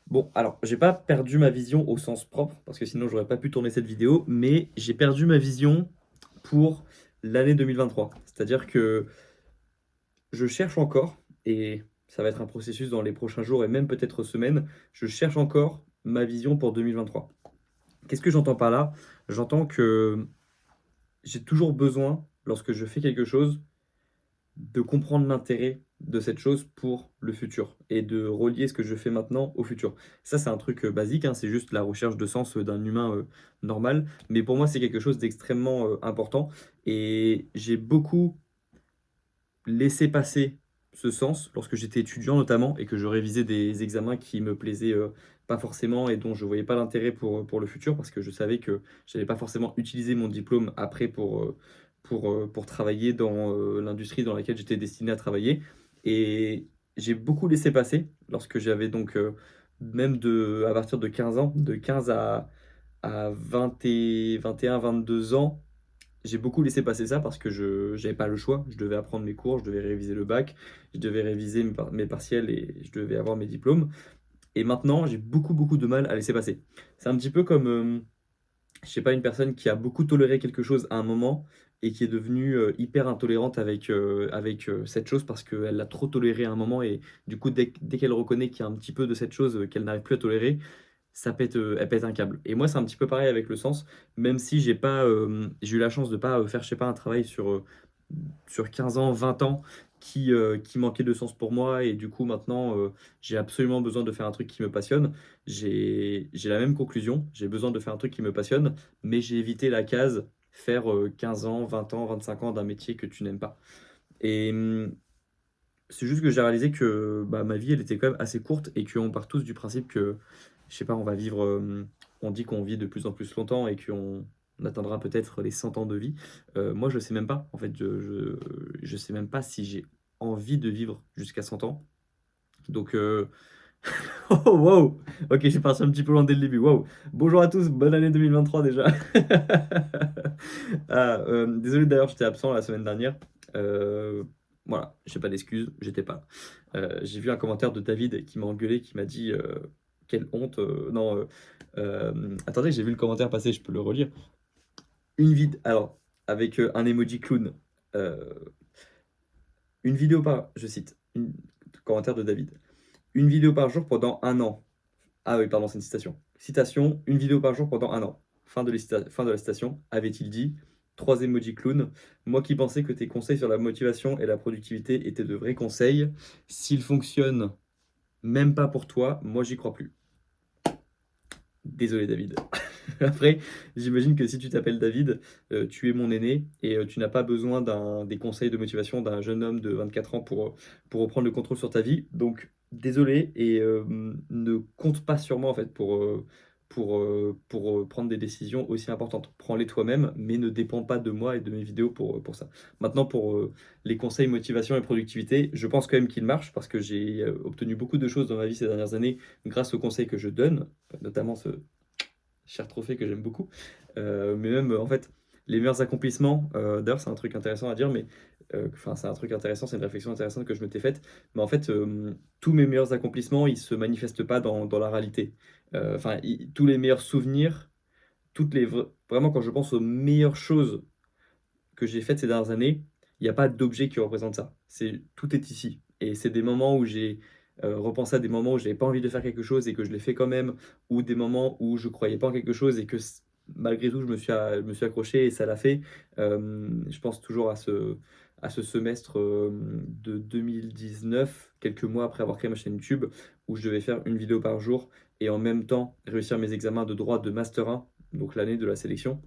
Bon, alors, j'ai pas perdu ma vision au sens propre, parce que sinon j'aurais pas pu tourner cette vidéo, mais j'ai perdu ma vision pour l'année 2023. C'est-à-dire que je cherche encore, et ça va être un processus dans les prochains jours et même peut-être semaines, je cherche encore ma vision pour 2023. Qu'est-ce que j'entends par là? J'entends que j'ai toujours besoin, lorsque je fais quelque chose, de comprendre l'intérêt de cette chose pour le futur et de relier ce que je fais maintenant au futur. Ça, c'est un truc, basique, hein, c'est juste la recherche de sens, d'un humain, normal. Mais pour moi, c'est quelque chose d'extrêmement, important et j'ai beaucoup laissé passer ce sens lorsque j'étais étudiant notamment et que je révisais des examens qui me plaisaient, pas forcément et dont je voyais pas l'intérêt pour le futur parce que je savais que j'allais pas forcément utiliser mon diplôme après pour travailler dans, l'industrie dans laquelle j'étais destiné à travailler et j'ai beaucoup laissé passer lorsque j'avais donc, même à partir de 15 ans, de 15 à 21-22 ans, j'ai beaucoup laissé passer ça parce que je j'avais pas le choix. Je devais apprendre mes cours, je devais réviser le bac, je devais réviser mes partiels et je devais avoir mes diplômes et maintenant, j'ai beaucoup, beaucoup de mal à laisser passer. C'est un petit peu comme, je sais pas, une personne qui a beaucoup toléré quelque chose à un moment et qui est devenue, hyper intolérante avec cette chose parce qu'elle l'a trop toléré à un moment et du coup, dès qu'elle reconnaît qu'il y a un petit peu de cette chose, qu'elle n'arrive plus à tolérer, elle pète un câble et moi, c'est un petit peu pareil avec le sens, même si j'ai eu la chance de pas, faire, je sais pas, un travail sur 15 ans, 20 ans qui manquait de sens pour moi et du coup maintenant, j'ai absolument besoin de faire un truc qui me passionne. J'ai la même conclusion, j'ai besoin de faire un truc qui me passionne, mais j'ai évité la case faire, 15 ans, 20 ans, 25 ans d'un métier que tu n'aimes pas et c'est juste que j'ai réalisé que, bah, ma vie, elle était quand même assez courte et qu'on part tous du principe que, je sais pas, on va vivre, on dit qu'on vit de plus en plus longtemps et qu'on atteindra peut-être les 100 ans de vie. Moi, je sais même pas. En fait, je sais même pas si j'ai envie de vivre jusqu'à 100 ans. Donc, oh waouh! OK, j'ai parti un petit peu loin dès le début. Waouh! Bonjour à tous, bonne année 2023 déjà. Ah, désolé d'ailleurs, j'étais absent la semaine dernière. Heu, voilà, j'ai pas d'excuses, j'étais pas là. J'ai vu un commentaire de David qui m'a engueulé, qui m'a dit, «Quelle honte, non, attendez, j'ai vu le commentaire passer, je peux le relire. Alors, avec, un emoji clown, heu, une vidéo par je cite, commentaire de David: «Une vidéo par jour pendant un an». Ah oui, pardon, c'est une citation. Citation: «Une vidéo par jour pendant un an». Fin de la citation. Avait-il dit? 3 emojis clown. «Moi qui pensais que tes conseils sur la motivation et la productivité étaient de vrais conseils. S'ils fonctionnent même pas pour toi, moi j'y crois plus». Désolé David. Après, j'imagine que si tu t'appelles David, tu es mon aîné et tu n'as pas besoin des conseils de motivation d'un jeune homme de 24 ans pour reprendre le contrôle sur ta vie. Donc désolé et ne compte pas sur moi en fait pour prendre des décisions aussi importantes. Prends-les toi-même, mais ne dépends pas de moi et de mes vidéos pour ça. Maintenant pour, les conseils motivation et productivité, je pense quand même qu'ils marchent parce que j'ai, obtenu beaucoup de choses dans ma vie ces dernières années grâce aux conseils que je donne, notamment ce cher trophée que j'aime beaucoup. Mais même, en fait, les meilleurs accomplissements, d'ailleurs, c'est un truc intéressant à dire, mais enfin, c'est un truc intéressant, c'est une réflexion intéressante que je m'étais faite. Mais en fait, tous mes meilleurs accomplissements, ils se manifestent pas dans la réalité. Enfin, tous les meilleurs souvenirs, vraiment, quand je pense aux meilleures choses que j'ai faites ces dernières années, il y a pas d'objet qui représente ça. Tout est ici et c'est des moments où j'ai, repensé à des moments où j'avais pas envie de faire quelque chose et que je l'ai fait quand même, ou des moments où je croyais pas en quelque chose et que malgré tout je me suis accroché et ça l'a fait. Je pense toujours à ce semestre, de 2019, quelques mois après avoir créé ma chaîne YouTube, où je devais faire une vidéo par jour et en même temps réussir mes examens de droit de master 1, donc l'année de la sélection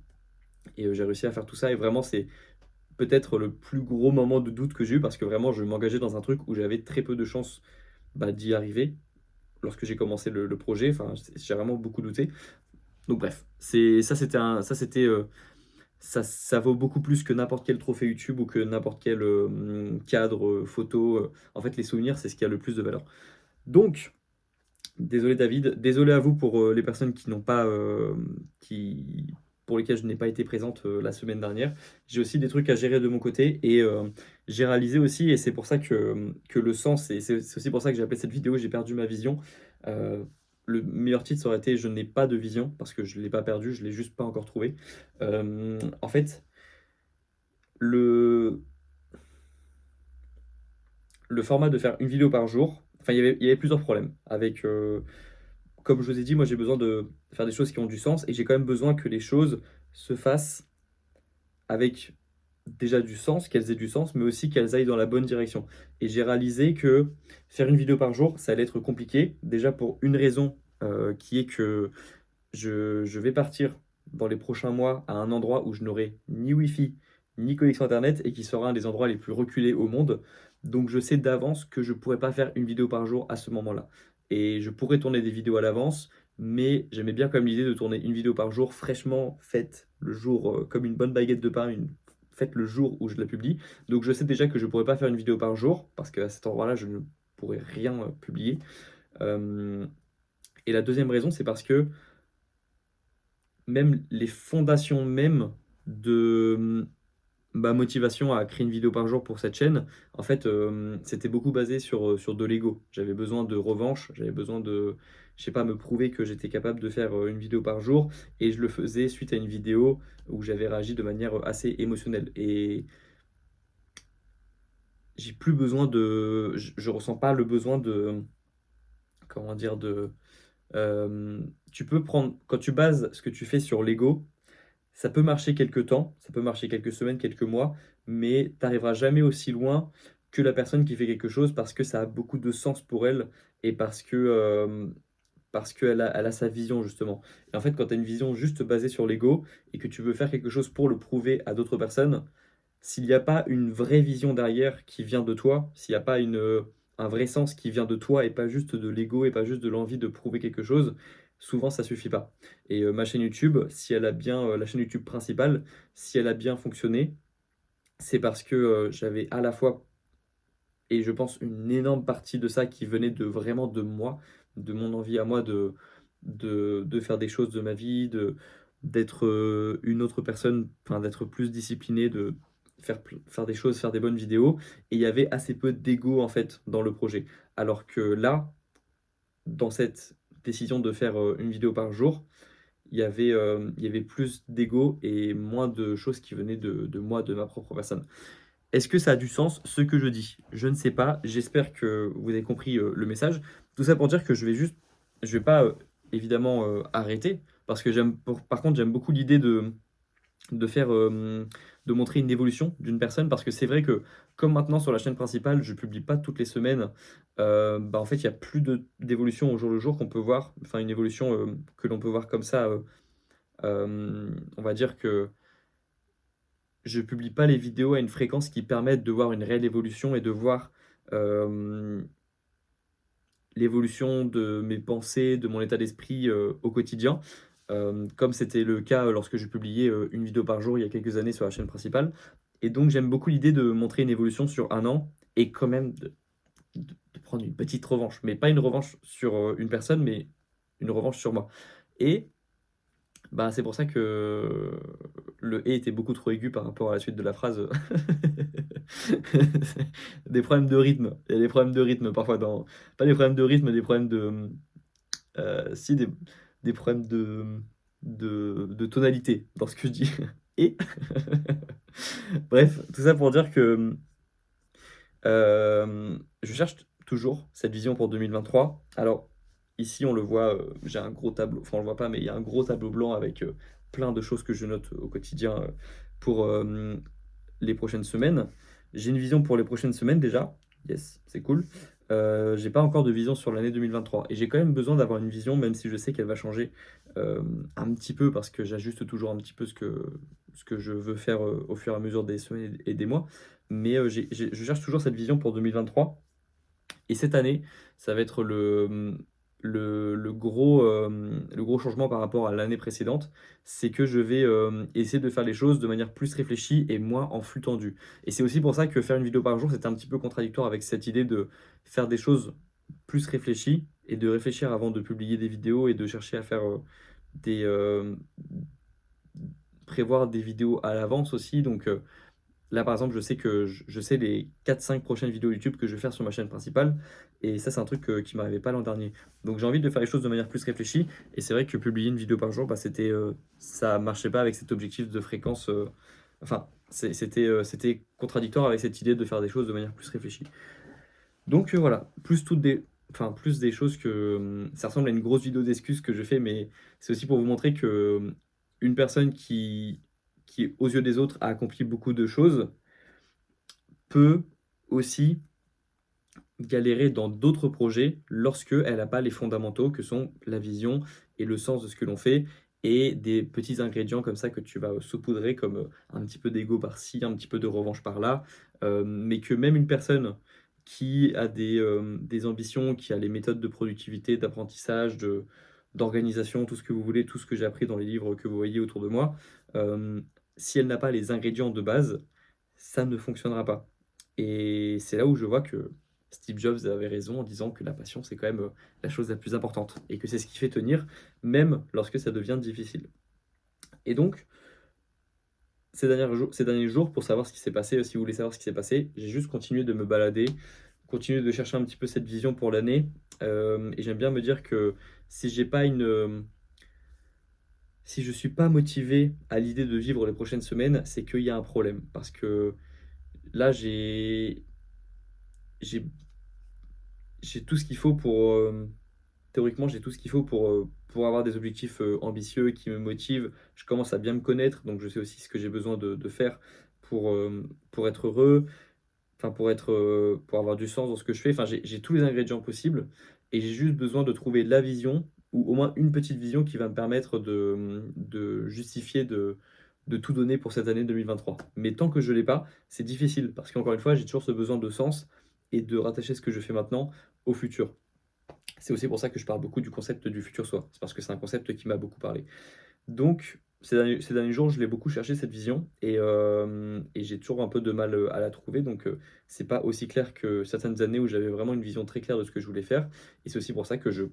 et j'ai réussi à faire tout ça et vraiment c'est peut-être le plus gros moment de doute que j'ai eu parce que vraiment je m'engageais dans un truc où j'avais très peu de chances, bah, d'y arriver lorsque j'ai commencé le projet. Enfin, j'ai vraiment beaucoup douté. Donc bref, ça vaut beaucoup plus que n'importe quel trophée YouTube ou que n'importe quel, cadre, photo, en fait, les souvenirs, c'est ce qui a le plus de valeur. Donc désolé David, désolé à vous pour, les personnes qui n'ont pas, qui pour lesquelles je n'ai pas été présente, la semaine dernière. J'ai aussi des trucs à gérer de mon côté et j'ai réalisé aussi et c'est pour ça que le sens et c'est aussi pour ça que j'ai appelé cette vidéo «J'ai perdu ma vision». Heu, le meilleur titre, ça aurait été «Je n'ai pas de vision» parce que je ne l'ai pas perdu, je ne l'ai juste pas encore trouvé. En fait, le le format de faire une vidéo par jour, enfin, il y avait plusieurs problèmes avec, comme je vous ai dit, moi, j'ai besoin de faire des choses qui ont du sens et j'ai quand même besoin que les choses se fassent avec déjà du sens, qu'elles aient du sens, mais aussi qu'elles aillent dans la bonne direction. Et j'ai réalisé que faire une vidéo par jour, ça allait être compliqué. Déjà pour une raison, qui est que je vais partir dans les prochains mois à un endroit où je n'aurai ni Wi-Fi, ni connexion internet et qui sera un des endroits les plus reculés au monde. Donc je sais d'avance que je ne pourrai pas faire une vidéo par jour à ce moment-là. Et je pourrais tourner des vidéos à l'avance, mais j'aimais bien quand même l'idée de tourner une vidéo par jour fraîchement faite le jour, comme une bonne baguette de pain, faite le jour où je la publie. Donc je sais déjà que je ne pourrais pas faire une vidéo par jour parce qu'à cet endroit-là, je ne pourrais rien publier. Euh, et la deuxième raison, c'est parce que même les fondations même de ma motivation à créer une vidéo par jour pour cette chaîne, en fait, c'était beaucoup basé sur de l'ego. J'avais besoin de revanche, j'avais besoin de, je sais pas, me prouver que j'étais capable de faire, une vidéo par jour et je le faisais suite à une vidéo où j'avais réagi de manière, assez émotionnelle et j'ai plus besoin de je ressens pas le besoin de, comment dire? Tu peux prendre quand tu bases ce que tu fais sur l'ego. Ça peut marcher quelque temps, ça peut marcher quelques semaines, quelques mois, mais tu arriveras jamais aussi loin que la personne qui fait quelque chose parce que ça a beaucoup de sens pour elle et parce qu'elle a sa vision justement. Et en fait, quand tu as une vision juste basée sur l'ego et que tu veux faire quelque chose pour le prouver à d'autres personnes, s'il n'y a pas une vraie vision derrière qui vient de toi, s'il n'y a pas un vrai sens qui vient de toi et pas juste de l'ego et pas juste de l'envie de prouver quelque chose, souvent ça suffit pas. Et ma chaîne YouTube, si elle a bien, la chaîne YouTube principale, si elle a bien fonctionné, c'est parce que j'avais à la fois, et je pense une énorme partie de ça qui venait de vraiment de moi, de mon envie à moi de faire des choses de ma vie, d'être une autre personne, enfin d'être plus discipliné, de faire des choses, faire des bonnes vidéos. Et il y avait assez peu d'ego en fait dans le projet. Alors que là, dans cette décision de faire une vidéo par jour, il y avait plus d'ego et moins de choses qui venaient de moi, de ma propre personne. Est-ce que ça a du sens ce que je dis? Je ne sais pas. J'espère que vous avez compris le message. Tout ça pour dire que je vais pas évidemment arrêter parce que par contre, j'aime beaucoup l'idée de faire, de montrer une évolution d'une personne parce que c'est vrai que comme maintenant sur la chaîne principale, je publie pas toutes les semaines, bah, en fait, il y a plus d'évolution au jour le jour qu'on peut voir, enfin une évolution, que l'on peut voir comme ça, on va dire que je publie pas les vidéos à une fréquence qui permette de voir une réelle évolution et de voir, hem, l'évolution de mes pensées, de mon état d'esprit, au quotidien, comme c'était le cas lorsque je publiais, une vidéo par jour il y a quelques années sur la chaîne principale et donc j'aime beaucoup l'idée de montrer une évolution sur un an et quand même de prendre une petite revanche, mais pas une revanche sur, une personne, mais une revanche sur moi et bah, c'est pour ça que le «et» était beaucoup trop aigu par rapport à la suite de la phrase. Des problèmes de rythme. Il y a des problèmes de rythme parfois dans pas des problèmes de rythme, des problèmes de, si des problèmes de tonalité dans ce que je dis et bref, tout ça pour dire que, je cherche toujours cette vision pour 2023. Alors, ici, on le voit, j'ai un gros tableau, enfin, on le voit pas, mais il y a un gros tableau blanc avec, plein de choses que je note au quotidien, pour, les prochaines semaines. J'ai une vision pour les prochaines semaines déjà. Yes, c'est cool. J'ai pas encore de vision sur l'année 2023 et j'ai quand même besoin d'avoir une vision, même si je sais qu'elle va changer, un petit peu parce que j'ajuste toujours un petit peu ce que je veux faire, au fur et à mesure des semaines et des mois. Mais, je cherche toujours cette vision pour 2023 et cette année, ça va être le gros changement par rapport à l'année précédente, c'est que je vais, essayer de faire les choses de manière plus réfléchie et moins en flux tendu. Et c'est aussi pour ça que faire une vidéo par jour, c'était un petit peu contradictoire avec cette idée de faire des choses plus réfléchies et de réfléchir avant de publier des vidéos et de chercher à faire, des, prévoir des vidéos à l'avance aussi. Donc, Là, par exemple, je sais que je sais les 4-5 prochaines vidéos YouTube que je vais faire sur ma chaîne principale et ça, c'est un truc, qui m'arrivait pas l'an dernier. Donc j'ai envie de faire les choses de manière plus réfléchie et c'est vrai que publier une vidéo par jour, bah, ça marchait pas avec cet objectif de fréquence, enfin, c'était contradictoire avec cette idée de faire des choses de manière plus réfléchie. Donc voilà, plus des choses que, ça ressemble à une grosse vidéo d'excuses que je fais, mais c'est aussi pour vous montrer que, une personne qui, aux yeux des autres, a accompli beaucoup de choses, peut aussi galérer dans d'autres projets lorsque elle n'a pas les fondamentaux que sont la vision et le sens de ce que l'on fait et des petits ingrédients comme ça que tu vas saupoudrer comme, un petit peu d'ego par-ci, un petit peu de revanche par-là, mais que même une personne qui a des ambitions, qui a les méthodes de productivité, d'apprentissage, d'organisation, tout ce que vous voulez, tout ce que j'ai appris dans les livres que vous voyez autour de moi, hem, si elle n'a pas les ingrédients de base, ça ne fonctionnera pas et c'est là où je vois que Steve Jobs avait raison en disant que la passion, c'est quand même, la chose la plus importante et que c'est ce qui fait tenir, même lorsque ça devient difficile. Et donc, ces derniers jours, pour savoir ce qui s'est passé, si vous voulez savoir ce qui s'est passé, j'ai juste continué de me balader, continué de chercher un petit peu cette vision pour l'année, et j'aime bien me dire que si j'ai pas si je suis pas motivé à l'idée de vivre les prochaines semaines, c'est qu'il y a un problème. Parce que là, j'ai j'ai tout ce qu'il faut pour, théoriquement, j'ai tout ce qu'il faut pour avoir des objectifs, ambitieux qui me motivent. Je commence à bien me connaître, donc je sais aussi ce que j'ai besoin de faire pour être heureux, enfin pour avoir du sens dans ce que je fais. Enfin, j'ai tous les ingrédients possibles et j'ai juste besoin de trouver la vision ou au moins une petite vision qui va me permettre de justifier de tout donner pour cette année 2023. Mais tant que je l'ai pas, c'est difficile parce qu'encore une fois, j'ai toujours ce besoin de sens et de rattacher ce que je fais maintenant au futur. C'est aussi pour ça que je parle beaucoup du concept du futur soi. C'est parce que c'est un concept qui m'a beaucoup parlé. Donc, ces derniers jours, je l'ai beaucoup cherché cette vision et j'ai toujours un peu de mal, à la trouver donc c'est pas aussi clair que certaines années où j'avais vraiment une vision très claire de ce que je voulais faire et c'est aussi pour ça que je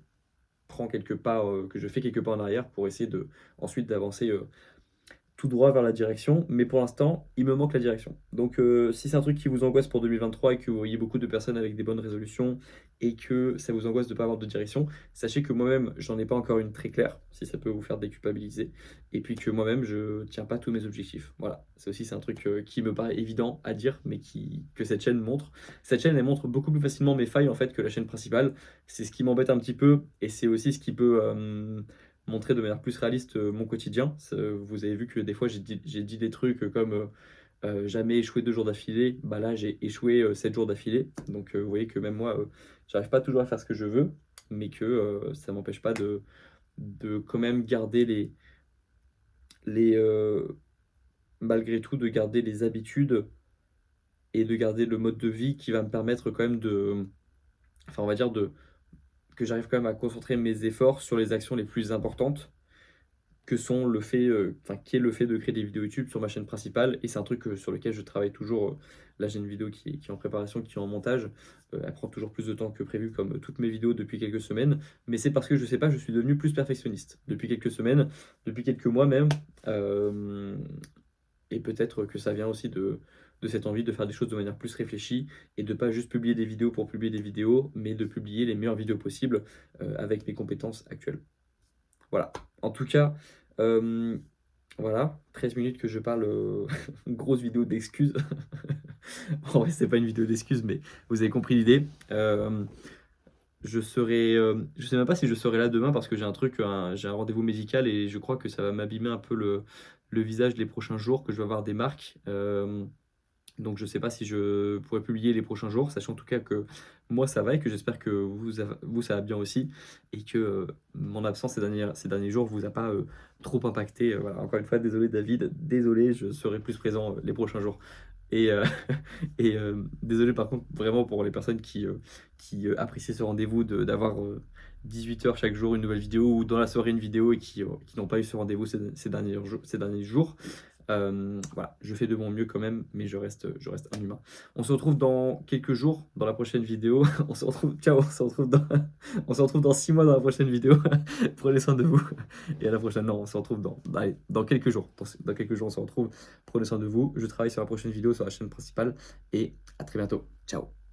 prends quelques pas, que je fais quelques pas en arrière pour essayer ensuite d'avancer, tout droit vers la direction, mais pour l'instant, il me manque la direction. Donc, si c'est un truc qui vous angoisse pour 2023 et que vous voyez beaucoup de personnes avec des bonnes résolutions et que ça vous angoisse de ne pas avoir de direction, sachez que moi-même, j'en ai pas encore une très claire, si ça peut vous faire déculpabiliser, et puis que moi-même, je tiens pas tous mes objectifs. Voilà, c'est un truc qui me paraît évident à dire, mais que cette chaîne montre. Cette chaîne, elle montre beaucoup plus facilement mes failles en fait que la chaîne principale. C'est ce qui m'embête un petit peu, et c'est aussi ce qui peut montrer de manière plus réaliste, mon quotidien. Vous avez vu que des fois j'ai dit des trucs, comme, jamais échouer 2 jours d'affilée. Bah, là, j'ai échoué, 7 jours d'affilée. Donc, vous voyez que même moi, j'arrive pas toujours à faire ce que je veux, mais que, ça m'empêche pas de quand même garder les, malgré tout, de garder les habitudes et de garder le mode de vie qui va me permettre quand même enfin, on va dire que j'arrive quand même à concentrer mes efforts sur les actions les plus importantes que sont le fait, enfin, qui est le fait de créer des vidéos YouTube sur ma chaîne principale et c'est un truc, sur lequel je travaille toujours, là j'ai une vidéo qui est en préparation, qui est en montage, elle prend toujours plus de temps que prévu comme, toutes mes vidéos depuis quelques semaines, mais c'est parce que je sais pas, je suis devenu plus perfectionniste depuis quelques semaines, depuis quelques mois même, hem et peut-être que ça vient aussi de cette envie de faire des choses de manière plus réfléchie et de pas juste publier des vidéos pour publier des vidéos, mais de publier les meilleures vidéos possibles, avec mes compétences actuelles. Voilà. En tout cas, hem, voilà, 13 minutes que je parle, une grosse vidéo d'excuses. En vrai, c'est pas une vidéo d'excuses, mais vous avez compris l'idée. Je sais même pas si je serai là demain parce que j'ai un rendez-vous médical et je crois que ça va m'abîmer un peu le visage les prochains jours, que je vais avoir des marques. Donc je sais pas si je pourrai publier les prochains jours, sachant en tout cas que moi ça va et que j'espère que vous ça va bien aussi et que, mon absence ces derniers jours vous a pas, trop impacté, voilà. Encore une fois, désolé David, désolé, je serai plus présent, les prochains jours et désolé par contre vraiment pour les personnes qui appréciaient ce rendez-vous d'avoir, 18 h chaque jour une nouvelle vidéo ou dans la soirée une vidéo et qui n'ont pas eu ce rendez-vous ces derniers jours. Voilà, je fais de mon mieux quand même, mais je reste un humain. On se retrouve dans quelques jours dans la prochaine vidéo. On se retrouve ciao, on se retrouve dans 6 mois dans la prochaine vidéo. Prenez soin de vous et à la prochaine. Non, on se retrouve allez, dans quelques jours. Dans quelques jours, on se retrouve. Prenez soin de vous. Je travaille sur la prochaine vidéo sur la chaîne principale et à très bientôt. Ciao.